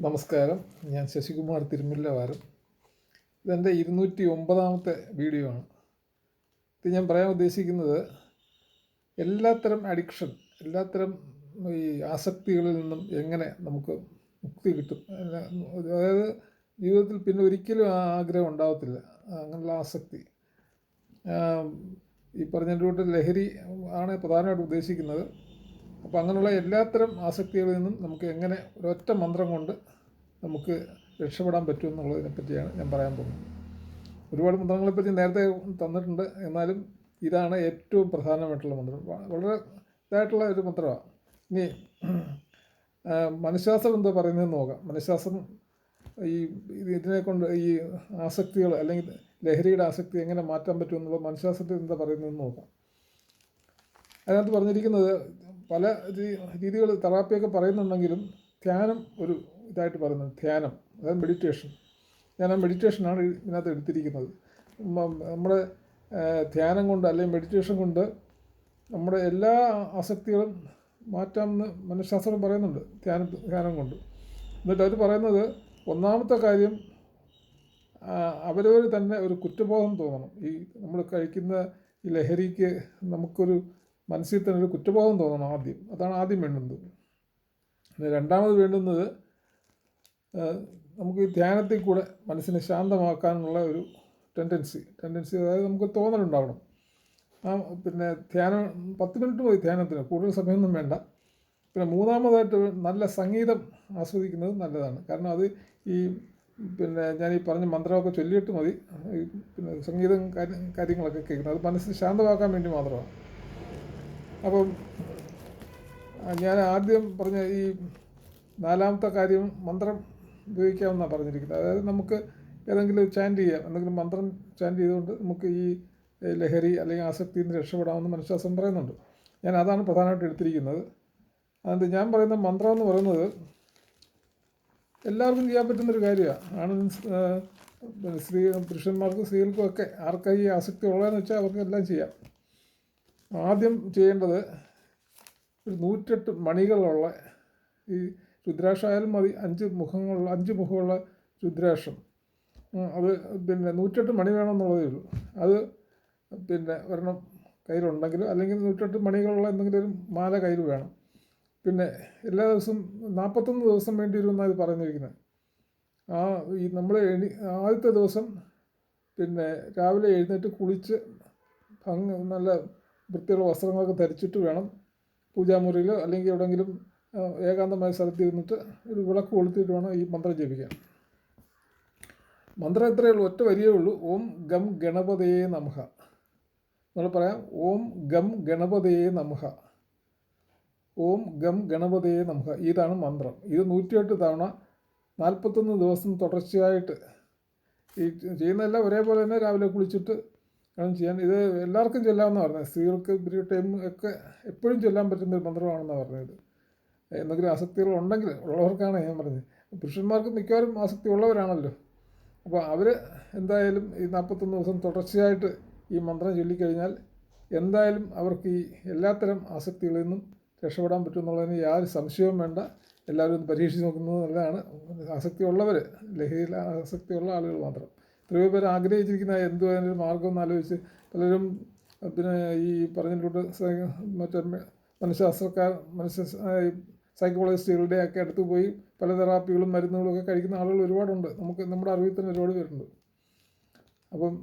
നമസ്കാരം. ഞാൻ ശശികുമാർ തിരുമുല്ലവാരം. ഇതെൻ്റെ 209ാമത്തെ വീഡിയോ ആണ്. ഇത് ഞാൻ പറയാൻ ഉദ്ദേശിക്കുന്നത് എല്ലാത്തരം അഡിക്ഷൻ, എല്ലാത്തരം ഈ ആസക്തികളിൽ നിന്നും എങ്ങനെ നമുക്ക് മുക്തി കിട്ടും. അതായത് ജീവിതത്തിൽ പിന്നെ ഒരിക്കലും ആ ആഗ്രഹം ഉണ്ടാകത്തില്ല, അങ്ങനെയുള്ള ആസക്തി. ഈ പറഞ്ഞ കൂട്ട് ലഹരി ആണ് പ്രധാനമായിട്ട് ഉദ്ദേശിക്കുന്നത്. അപ്പോൾ അങ്ങനെയുള്ള എല്ലാത്തരം ആസക്തികളിൽ നിന്നും നമുക്ക് എങ്ങനെ ഒരൊറ്റ മന്ത്രം കൊണ്ട് നമുക്ക് രക്ഷപ്പെടാൻ പറ്റും എന്നുള്ളതിനെ പറ്റിയാണ് ഞാൻ പറയാൻ പോകുന്നത്. ഒരുപാട് മന്ത്രങ്ങളെപ്പറ്റി നേരത്തെ തന്നിട്ടുണ്ട്, എന്നാലും ഇതാണ് ഏറ്റവും പ്രധാനമായിട്ടുള്ള മന്ത്രം. വളരെ ഇതായിട്ടുള്ള ഒരു മന്ത്രമാണ്. ഇനി മനഃശാസ്ത്രം എന്താ പറയുന്നതെന്ന് നോക്കാം. മനഃശാസ്ത്രം ഈ ഇതിനെ കൊണ്ട് ഈ ആസക്തികൾ അല്ലെങ്കിൽ ലഹരിയുടെ ആസക്തി എങ്ങനെ മാറ്റാൻ പറ്റും എന്നുള്ള മനഃശാസ്ത്രത്തിൽ എന്താ പറയുന്നതെന്ന് നോക്കാം. അതിനകത്ത് പറഞ്ഞിരിക്കുന്നത് പല രീതികൾ തെറാപ്പിയൊക്കെ പറയുന്നുണ്ടെങ്കിലും ധ്യാനം ഒരു ഇതായിട്ട് പറയുന്നത്. ധ്യാനം, അതായത് മെഡിറ്റേഷൻ. ഞാൻ ആ മെഡിറ്റേഷനാണ് ഇതിനകത്ത് എടുത്തിരിക്കുന്നത്. നമ്മുടെ ധ്യാനം കൊണ്ട് അല്ലെങ്കിൽ മെഡിറ്റേഷൻ കൊണ്ട് നമ്മുടെ എല്ലാ ആസക്തികളും മാറ്റാമെന്ന് മനഃശാസ്ത്രം പറയുന്നുണ്ട് ധ്യാനം കൊണ്ട്. എന്നിട്ട് അവർ പറയുന്നത് ഒന്നാമത്തെ കാര്യം, അവരവർ തന്നെ ഒരു കുറ്റബോധം തോന്നണം. ഈ നമ്മൾ കഴിക്കുന്ന ഈ ലഹരിക്ക് നമുക്കൊരു മനസ്സിൽ തന്നെ ഒരു കുറ്റബോധം തോന്നണം ആദ്യം. അതാണ് ആദ്യം വേണ്ടുന്നത്. പിന്നെ രണ്ടാമത് വേണ്ടുന്നത്, നമുക്ക് ഈ ധ്യാനത്തിൽ കൂടെ മനസ്സിനെ ശാന്തമാക്കാനുള്ള ഒരു ടെൻഡൻസി, അതായത് നമുക്ക് തോന്നലുണ്ടാവണം. പിന്നെ ധ്യാനം 10 മിനിറ്റ് മതി ധ്യാനത്തിന്, കൂടുതൽ സമയമൊന്നും വേണ്ട. പിന്നെ മൂന്നാമതായിട്ട് നല്ല സംഗീതം ആസ്വദിക്കുന്നത് നല്ലതാണ്. കാരണം അത് ഈ ഞാൻ ഈ പറഞ്ഞ മന്ത്രമൊക്കെ ചൊല്ലിയിട്ട് മതി പിന്നെ സംഗീതം കാര്യങ്ങളൊക്കെ കേൾക്കുന്നത്. അത് മനസ്സിന് ശാന്തമാക്കാൻ വേണ്ടി മാത്രമാണ്. അപ്പം ഞാൻ ആദ്യം പറഞ്ഞ ഈ 4ാമത്തെ കാര്യം മന്ത്രം ഉപയോഗിക്കാമെന്നാണ് പറഞ്ഞിരിക്കുന്നത്. അതായത് നമുക്ക് ഏതെങ്കിലും ചാൻറ്റ് ചെയ്യാം, എന്തെങ്കിലും മന്ത്രം ചാൻറ്റ് ചെയ്തുകൊണ്ട് നമുക്ക് ഈ ലഹരി അല്ലെങ്കിൽ ആസക്തിയിൽ നിന്ന് രക്ഷപ്പെടാമെന്ന് മനഃശാസ്ത്രം പറയുന്നുണ്ട്. ഞാൻ അതാണ് പ്രധാനമായിട്ട് എടുത്തിരിക്കുന്നത്. അതുകൊണ്ട് ഞാൻ പറയുന്ന മന്ത്രം എന്ന് പറയുന്നത് എല്ലാവർക്കും ചെയ്യാൻ പറ്റുന്നൊരു കാര്യമാണ്. പുരുഷന്മാർക്കും സ്ത്രീകൾക്കും ഒക്കെ ആർക്കായി ഈ ആസക്തി ഉള്ളതെന്ന് വെച്ചാൽ അവർക്ക് എല്ലാം ചെയ്യാം. ആദ്യം ചെയ്യേണ്ടത് ഒരു 108 മണികളുള്ള ഈ രുദ്രാക്ഷമായാലും മതി, 5 മുഖമുള്ള രുദ്രാക്ഷം. അത് 108 മണി വേണമെന്നുള്ളതേ ഉള്ളൂ. അത് ഒരെണ്ണം കയ്യിലുണ്ടെങ്കിൽ, അല്ലെങ്കിൽ 108 മണികളുള്ള എന്തെങ്കിലും ഒരു മാല കയ്യിൽ വേണം. പിന്നെ എല്ലാ ദിവസവും 41 ദിവസം വേണ്ടി വരുമെന്നാണ് ഇത് പറഞ്ഞിരിക്കുന്നത്. ഈ നമ്മൾ ആദ്യത്തെ ദിവസം രാവിലെ എഴുന്നേറ്റ് കുളിച്ച് നല്ല വൃത്തിയുള്ള വസ്ത്രങ്ങളൊക്കെ ധരിച്ചിട്ട് വേണം പൂജാമുറിയിലോ അല്ലെങ്കിൽ എവിടെയെങ്കിലും ഏകാന്തമായ സ്ഥലത്ത് ഇരുന്നിട്ട് ഒരു വിളക്ക് കൊളുത്തിയിട്ട് വേണം ഈ മന്ത്രം ജപിക്കാൻ. മന്ത്രം എത്രയേ ഉള്ളൂ, ഒറ്റ വരിയേ ഉള്ളൂ. ഓം ഗം ഗണപതയേ നമഃ. നമ്മൾ പറയാം, ഓം ഗം ഗണപതയേ നമഃ, ഓം ഗം ഗണപതയേ നമഃ. ഇതാണ് മന്ത്രം. ഇത് 108 തവണ 41 ദിവസം തുടർച്ചയായിട്ട് ഈ ചെയ്യുന്നതെല്ലാം ഒരേപോലെ തന്നെ രാവിലെ കുളിച്ചിട്ട് വേണം ചെയ്യാൻ. ഇത് എല്ലാവർക്കും ചൊല്ലാമെന്നാണ് പറഞ്ഞത്. സ്ത്രീകൾക്ക് പീരിയഡ് ടൈം ഒക്കെ എപ്പോഴും ചൊല്ലാൻ പറ്റുന്നൊരു മന്ത്രമാണെന്നാണ് പറഞ്ഞത്. എന്തെങ്കിലും ആസക്തികൾ ഉള്ളവർക്കാണ് ഞാൻ പറഞ്ഞത്. പുരുഷന്മാർക്ക് മിക്കവാറും ആസക്തി ഉള്ളവരാണല്ലോ. അപ്പോൾ അവർ എന്തായാലും ഈ 41 ദിവസം തുടർച്ചയായിട്ട് ഈ മന്ത്രം ചൊല്ലിക്കഴിഞ്ഞാൽ എന്തായാലും അവർക്ക് ഈ എല്ലാത്തരം ആസക്തികളിൽ നിന്നും രക്ഷപ്പെടാൻ പറ്റും എന്നുള്ളതിന് യാതൊരു സംശയവും വേണ്ട. എല്ലാവരും ഒന്ന് പരീക്ഷിച്ച് നോക്കുന്നത് നല്ലതാണ്. ആസക്തിയുള്ളവർ, ലഹരിയിൽ ആസക്തിയുള്ള ആളുകൾ മാത്രം. എത്രയോ പേര് ആഗ്രഹിച്ചിരിക്കുന്ന എന്തോ അതിനൊരു മാർഗ്ഗം ആലോചിച്ച് പലരും ഈ പറഞ്ഞിട്ട് മറ്റേ സൈക്കോളജിസ്റ്റുകളുടെയൊക്കെ അടുത്ത് പോയി പല തെറാപ്പികളും മരുന്നുകളും ഒക്കെ കഴിക്കുന്ന ആളുകൾ ഒരുപാടുണ്ട്. നമ്മുടെ അറിവിൽ തന്നെ ഒരുപാട് പേരുണ്ട്. അപ്പം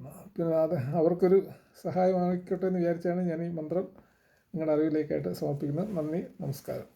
അത് അവർക്കൊരു സഹായമായിക്കോട്ടെ എന്ന് വിചാരിച്ചാണ് ഞാൻ ഈ മന്ത്രം നിങ്ങളുടെ അറിവിലേക്കായിട്ട് സമർപ്പിക്കുന്നത്. നന്ദി, നമസ്കാരം.